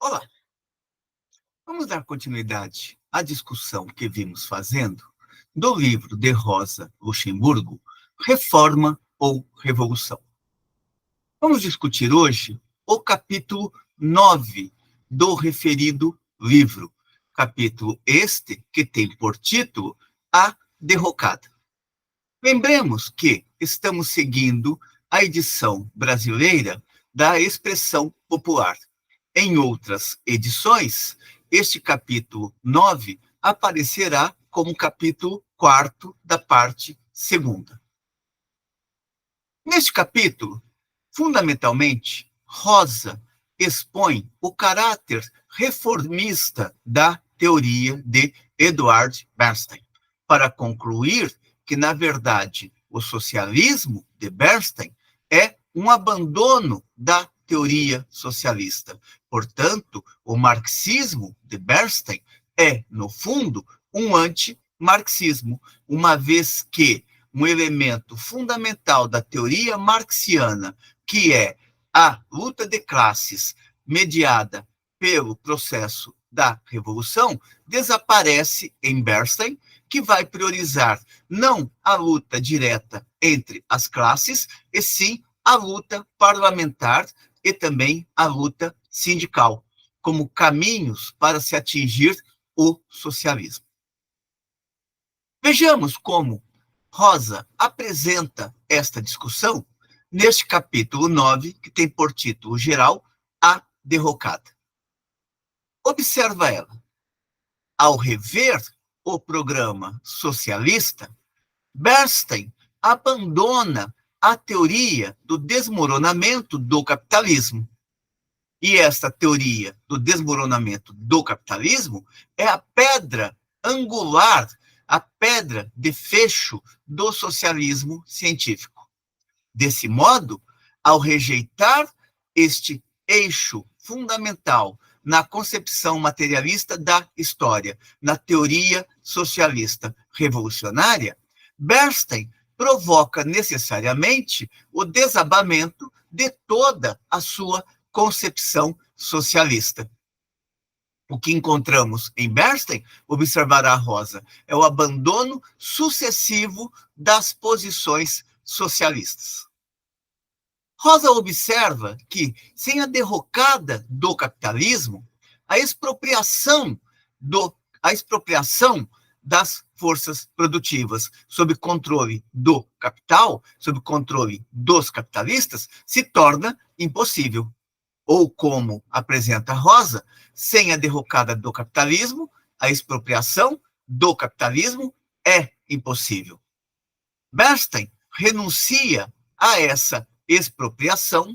Olá, vamos dar continuidade à discussão que vimos fazendo do livro de Rosa Luxemburgo, Reforma ou Revolução. Vamos discutir hoje o capítulo 9 do referido livro, capítulo este que tem por título A Derrocada. Lembremos que estamos seguindo a edição brasileira da Expressão Popular. Em outras edições, este capítulo 9 aparecerá como capítulo 4º da parte 2ª. Neste capítulo, fundamentalmente, Rosa expõe o caráter reformista da teoria de Eduard Bernstein, para concluir que, na verdade, o socialismo de Bernstein é um abandono da teoria socialista. Portanto, o marxismo de Bernstein é, no fundo, um anti-marxismo, uma vez que um elemento fundamental da teoria marxiana, que é a luta de classes mediada pelo processo da revolução, desaparece em Bernstein, que vai priorizar não a luta direta entre as classes, e sim a luta parlamentar e também a luta sindical, como caminhos para se atingir o socialismo. Vejamos como Rosa apresenta esta discussão neste capítulo 9, que tem por título geral A Derrocada. Observa ela. Ao rever o programa socialista, Bernstein abandona a teoria do desmoronamento do capitalismo. E esta teoria do desmoronamento do capitalismo é a pedra angular, a pedra de fecho do socialismo científico. Desse modo, ao rejeitar este eixo fundamental na concepção materialista da história, na teoria socialista revolucionária, Bernstein provoca necessariamente o desabamento de toda a sua concepção socialista. O que encontramos em Bernstein, observará Rosa, é o abandono sucessivo das posições socialistas. Rosa observa que, sem a derrocada do capitalismo, a expropriação das forças produtivas sob controle do capital, sob controle dos capitalistas, se torna impossível. Ou, como apresenta Rosa, sem a derrocada do capitalismo, a expropriação do capitalismo é impossível. Bernstein renuncia a essa expropriação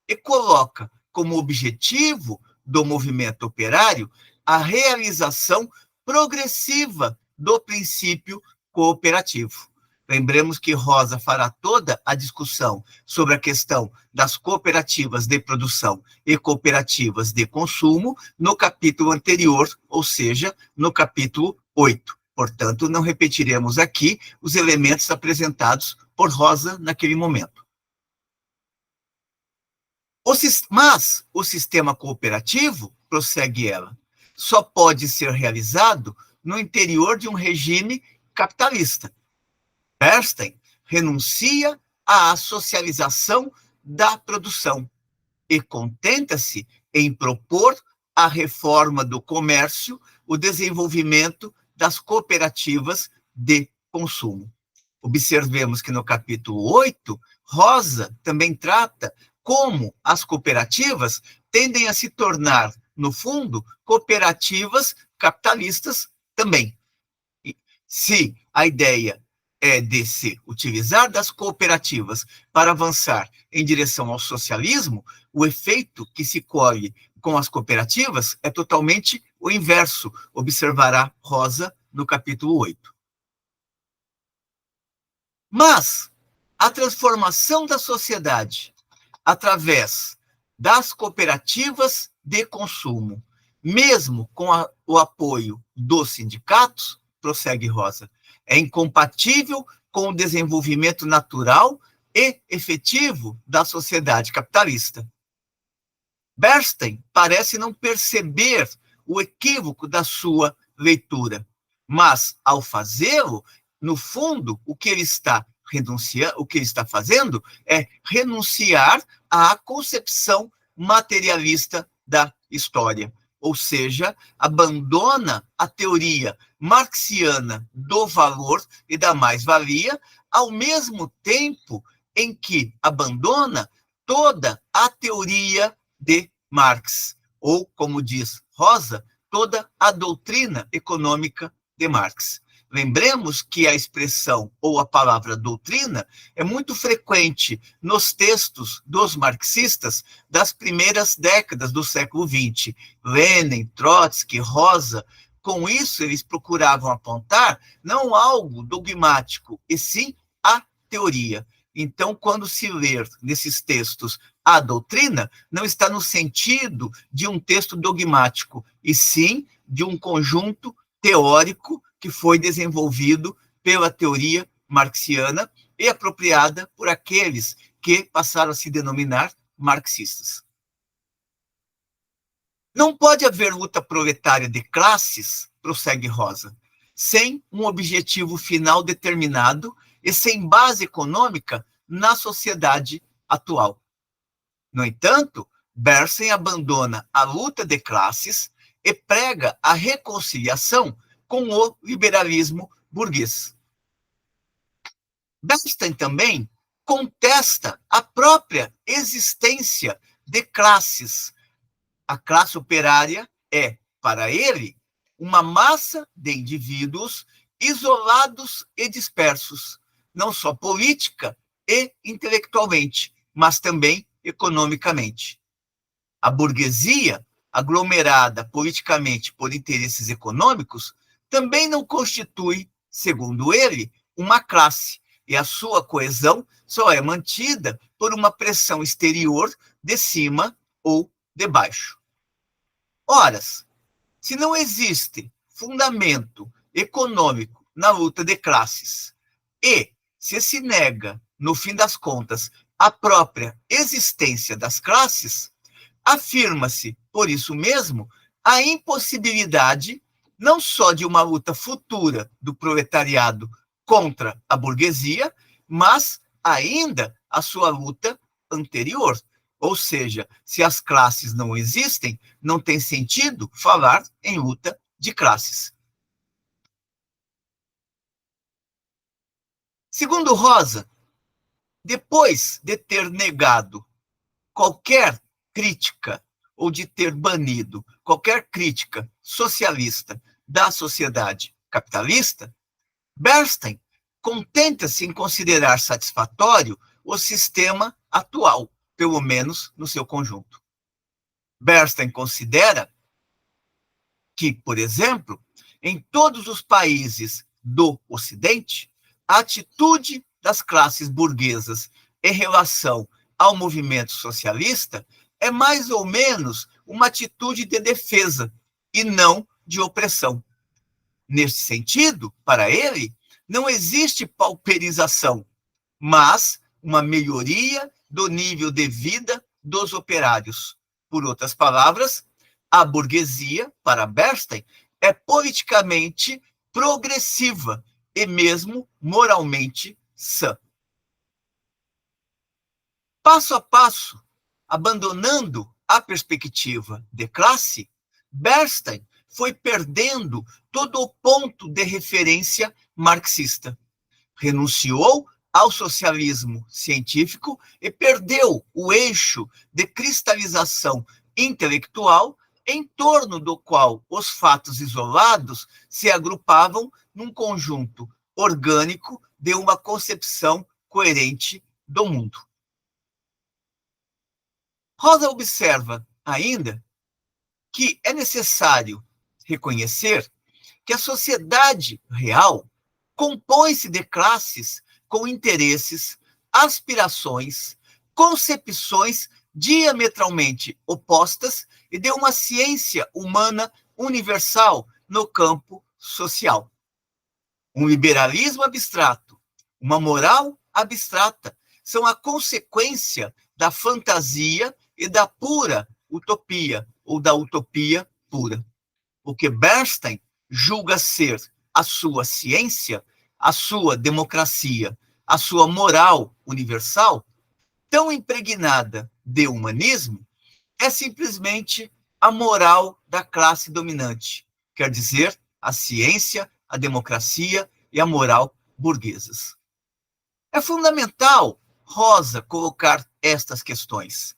e coloca como objetivo do movimento operário a realização progressiva do princípio cooperativo. Lembremos que Rosa fará toda a discussão sobre a questão das cooperativas de produção e cooperativas de consumo no capítulo anterior, ou seja, no capítulo 8. Portanto, não repetiremos aqui os elementos apresentados por Rosa naquele momento. Mas o sistema cooperativo, prossegue ela, só pode ser realizado no interior de um regime capitalista. Bernstein renuncia à socialização da produção e contenta-se em propor a reforma do comércio, o desenvolvimento das cooperativas de consumo. Observemos que no capítulo 8, Rosa também trata como as cooperativas tendem a se tornar, no fundo, cooperativas capitalistas também. Se a ideia é de se utilizar das cooperativas para avançar em direção ao socialismo, o efeito que se colhe com as cooperativas é totalmente o inverso, observará Rosa no capítulo 8. Mas a transformação da sociedade através das cooperativas de consumo, mesmo com o apoio dos sindicatos, prossegue Rosa, é incompatível com o desenvolvimento natural e efetivo da sociedade capitalista. Bernstein parece não perceber o equívoco da sua leitura, mas, ao fazê-lo, no fundo, o que ele está fazendo é renunciar à concepção materialista da história, ou seja, abandona a teoria marxiana do valor e da mais-valia, ao mesmo tempo em que abandona toda a teoria de Marx, ou, como diz Rosa, toda a doutrina econômica de Marx. Lembremos que a expressão ou a palavra doutrina é muito frequente nos textos dos marxistas das primeiras décadas do século XX. Lenin, Trotsky, Rosa, com isso eles procuravam apontar não algo dogmático, e sim a teoria. Então, quando se ler nesses textos a doutrina, não está no sentido de um texto dogmático, e sim de um conjunto teórico que foi desenvolvido pela teoria marxiana e apropriada por aqueles que passaram a se denominar marxistas. Não pode haver luta proletária de classes, prossegue Rosa, sem um objetivo final determinado e sem base econômica na sociedade atual. No entanto, Bernstein abandona a luta de classes e prega a reconciliação com o liberalismo burguês. Bernstein também contesta a própria existência de classes. A classe operária é, para ele, uma massa de indivíduos isolados e dispersos, não só política e intelectualmente, mas também economicamente. A burguesia, aglomerada politicamente por interesses econômicos, também não constitui, segundo ele, uma classe, e a sua coesão só é mantida por uma pressão exterior de cima ou de baixo. Ora, se não existe fundamento econômico na luta de classes e se nega, no fim das contas, a própria existência das classes, afirma-se, por isso mesmo, a impossibilidade não só de uma luta futura do proletariado contra a burguesia, mas ainda a sua luta anterior. Ou seja, se as classes não existem, não tem sentido falar em luta de classes. Segundo Rosa, depois de ter negado qualquer crítica ou de ter banido qualquer crítica socialista da sociedade capitalista, Bernstein contenta-se em considerar satisfatório o sistema atual, pelo menos no seu conjunto. Bernstein considera que, por exemplo, em todos os países do Ocidente, a atitude das classes burguesas em relação ao movimento socialista é mais ou menos uma atitude de defesa e não de opressão. Neste sentido, para ele, não existe pauperização, mas uma melhoria do nível de vida dos operários. Por outras palavras, a burguesia, para Bernstein, é politicamente progressiva e mesmo moralmente sã. Passo a passo, abandonando a perspectiva de classe, Bernstein foi perdendo todo o ponto de referência marxista. Renunciou ao socialismo científico e perdeu o eixo de cristalização intelectual em torno do qual os fatos isolados se agrupavam num conjunto orgânico de uma concepção coerente do mundo. Rosa observa ainda que é necessário reconhecer que a sociedade real compõe-se de classes com interesses, aspirações, concepções diametralmente opostas e de uma ciência humana universal no campo social. Um liberalismo abstrato, uma moral abstrata, são a consequência da fantasia e da pura utopia ou da utopia pura. O que Bernstein julga ser a sua ciência, a sua democracia, a sua moral universal, tão impregnada de humanismo, é simplesmente a moral da classe dominante, quer dizer, a ciência, a democracia e a moral burguesas. É fundamental Rosa colocar estas questões,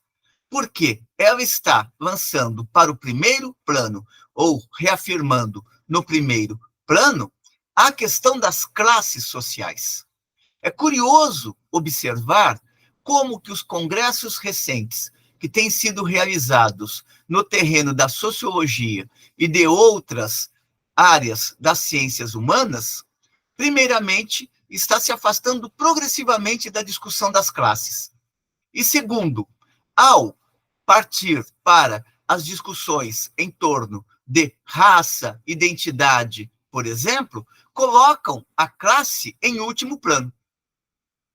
porque ela está lançando para o primeiro plano, ou reafirmando no primeiro plano, a questão das classes sociais. É curioso observar como que os congressos recentes que têm sido realizados no terreno da sociologia e de outras áreas das ciências humanas, primeiramente, está se afastando progressivamente da discussão das classes. E segundo, ao partir para as discussões em torno de raça, identidade, por exemplo, colocam a classe em último plano.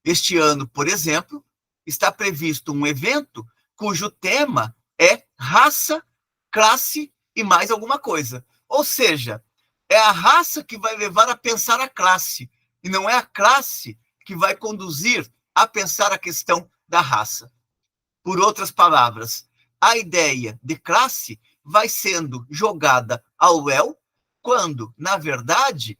Este ano, por exemplo, está previsto um evento cujo tema é raça, classe e mais alguma coisa. Ou seja, é a raça que vai levar a pensar a classe, e não é a classe que vai conduzir a pensar a questão da raça. Por outras palavras, a ideia de classe vai sendo jogada ao léu, quando, na verdade,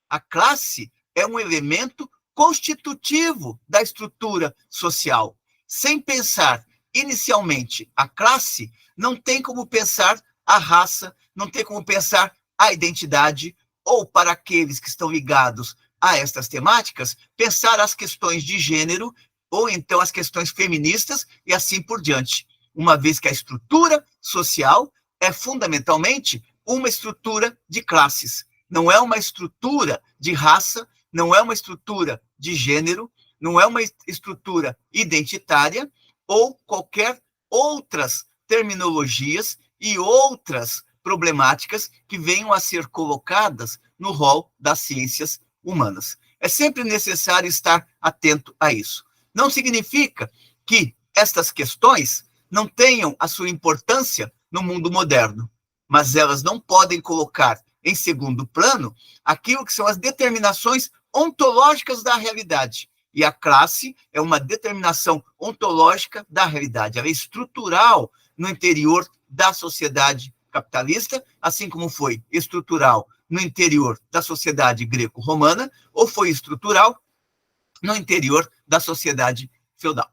a classe é um elemento constitutivo da estrutura social. Sem pensar inicialmente a classe, não tem como pensar a raça, não tem como pensar a identidade, ou para aqueles que estão ligados a estas temáticas, pensar as questões de gênero, ou então as questões feministas, e assim por diante. Uma vez que a estrutura social é fundamentalmente uma estrutura de classes, não é uma estrutura de raça, não é uma estrutura de gênero, não é uma estrutura identitária, ou qualquer outras terminologias e outras problemáticas que venham a ser colocadas no rol das ciências humanas. É sempre necessário estar atento a isso. Não significa que estas questões não tenham a sua importância no mundo moderno, mas elas não podem colocar em segundo plano aquilo que são as determinações ontológicas da realidade. E a classe é uma determinação ontológica da realidade. Ela é estrutural no interior da sociedade capitalista, assim como foi estrutural no interior da sociedade greco-romana, ou foi estrutural no interior da sociedade feudal.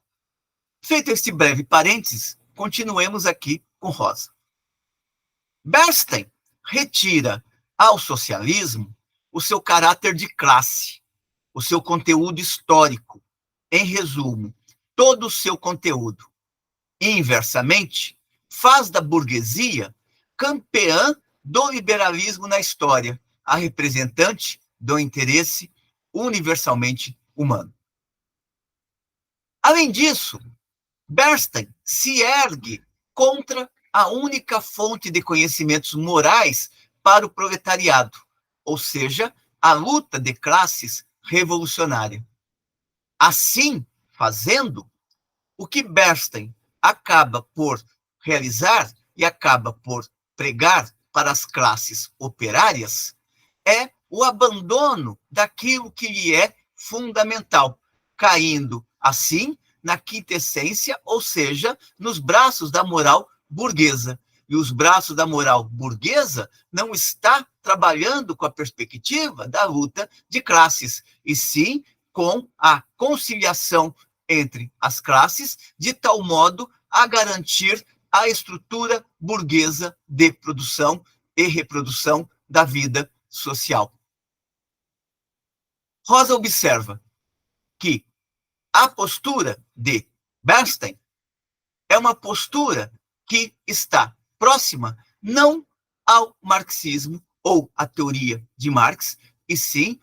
Feito este breve parênteses, continuemos aqui com Rosa. Bernstein retira ao socialismo o seu caráter de classe, o seu conteúdo histórico, em resumo, todo o seu conteúdo. Inversamente, faz da burguesia campeã do liberalismo na história, a representante do interesse universalmente humano. Além disso, Bernstein se ergue contra a única fonte de conhecimentos morais para o proletariado, ou seja, a luta de classes revolucionária. Assim, fazendo, o que Bernstein acaba por realizar e acaba por pregar para as classes operárias é o abandono daquilo que lhe é fundamental, caindo, assim, na quintessência, ou seja, nos braços da moral burguesa. E os braços da moral burguesa não está trabalhando com a perspectiva da luta de classes, e sim com a conciliação entre as classes, de tal modo a garantir a estrutura burguesa de produção e reprodução da vida social. Rosa observa que a postura de Bernstein é uma postura que está próxima não ao marxismo ou à teoria de Marx, e sim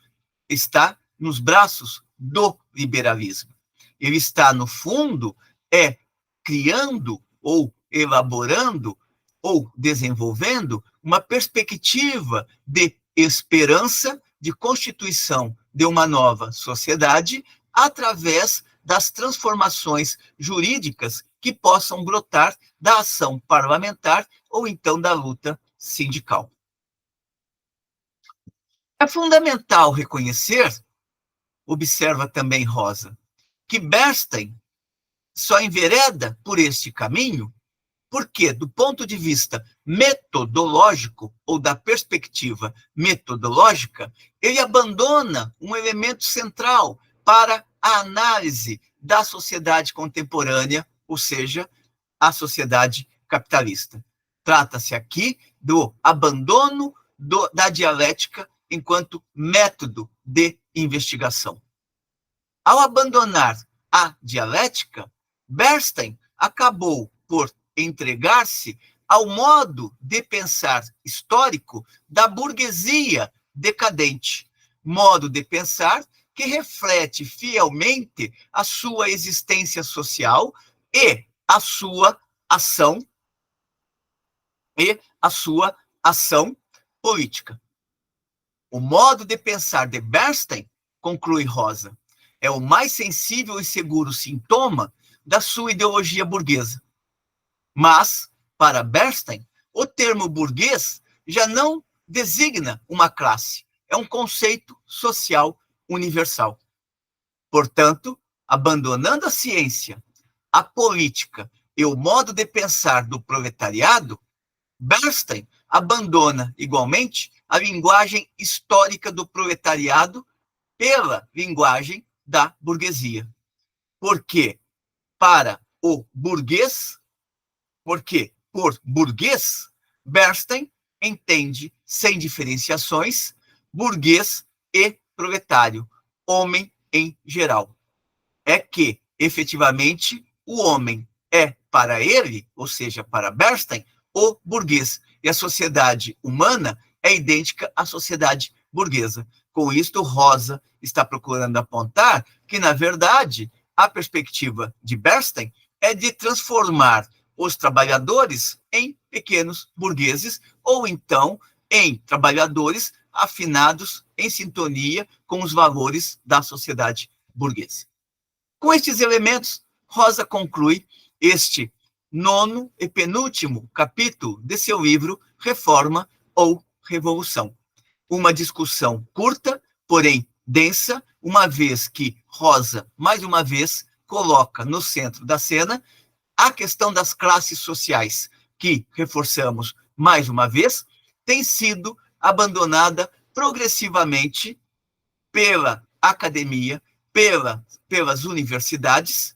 está nos braços do liberalismo. Ele está, no fundo, criando ou elaborando ou desenvolvendo uma perspectiva de esperança, de constituição de uma nova sociedade através das transformações jurídicas que possam brotar da ação parlamentar ou então da luta sindical. É fundamental reconhecer, observa também Rosa, que Bernstein só envereda por este caminho porque, do ponto de vista metodológico, ou da perspectiva metodológica, ele abandona um elemento central para a análise da sociedade contemporânea, ou seja, a sociedade capitalista. Trata-se aqui do abandono da dialética enquanto método de investigação. Ao abandonar a dialética, Bernstein acabou por entregar-se ao modo de pensar histórico da burguesia decadente, modo de pensar que reflete fielmente a sua existência social e a sua ação política. O modo de pensar de Bernstein, conclui Rosa, é o mais sensível e seguro sintoma da sua ideologia burguesa. Mas, para Bernstein, o termo burguês já não designa uma classe, é um conceito social universal. Portanto, abandonando a ciência, a política e o modo de pensar do proletariado, Bernstein abandona, igualmente, a linguagem histórica do proletariado pela linguagem da burguesia. Porque, por burguês, Bernstein entende, sem diferenciações, burguês e proletário, homem em geral. É que, efetivamente, o homem é, para ele, ou seja, para Bernstein, o burguês. E a sociedade humana é idêntica à sociedade burguesa. Com isto, Rosa está procurando apontar que, na verdade, a perspectiva de Bernstein é de transformar os trabalhadores em pequenos burgueses ou então em trabalhadores afinados em sintonia com os valores da sociedade burguesa. Com estes elementos, Rosa conclui este 9º e penúltimo capítulo de seu livro Reforma ou Revolução. Uma discussão curta, porém densa, uma vez que Rosa, mais uma vez, coloca no centro da cena a questão das classes sociais, que, reforçamos mais uma vez, tem sido abandonada progressivamente pela academia, pelas universidades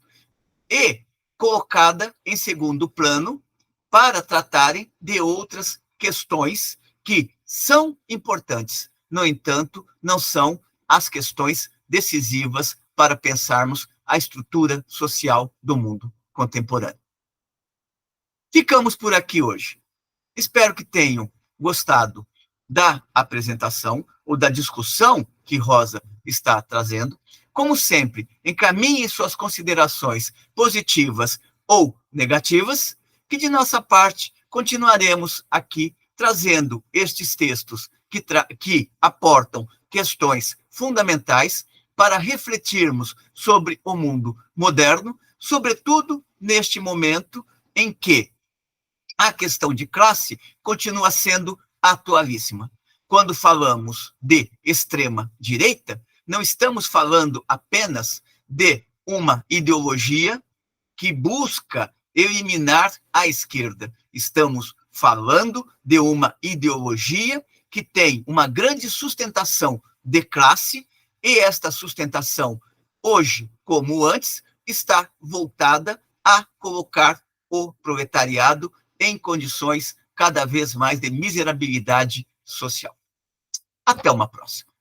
e colocada em segundo plano para tratarem de outras questões que são importantes. No entanto, não são as questões decisivas para pensarmos a estrutura social do mundo contemporâneo. Ficamos por aqui hoje. Espero que tenham gostado da apresentação ou da discussão que Rosa está trazendo. Como sempre, encaminhe suas considerações positivas ou negativas, que de nossa parte continuaremos aqui trazendo estes textos que aportam questões fundamentais para refletirmos sobre o mundo moderno, sobretudo neste momento em que a questão de classe continua sendo atualíssima. Quando falamos de extrema-direita, não estamos falando apenas de uma ideologia que busca eliminar a esquerda. Estamos falando de uma ideologia que tem uma grande sustentação de classe, e esta sustentação, hoje como antes, está voltada a colocar o proletariado em condições cada vez mais de miserabilidade social. Até uma próxima.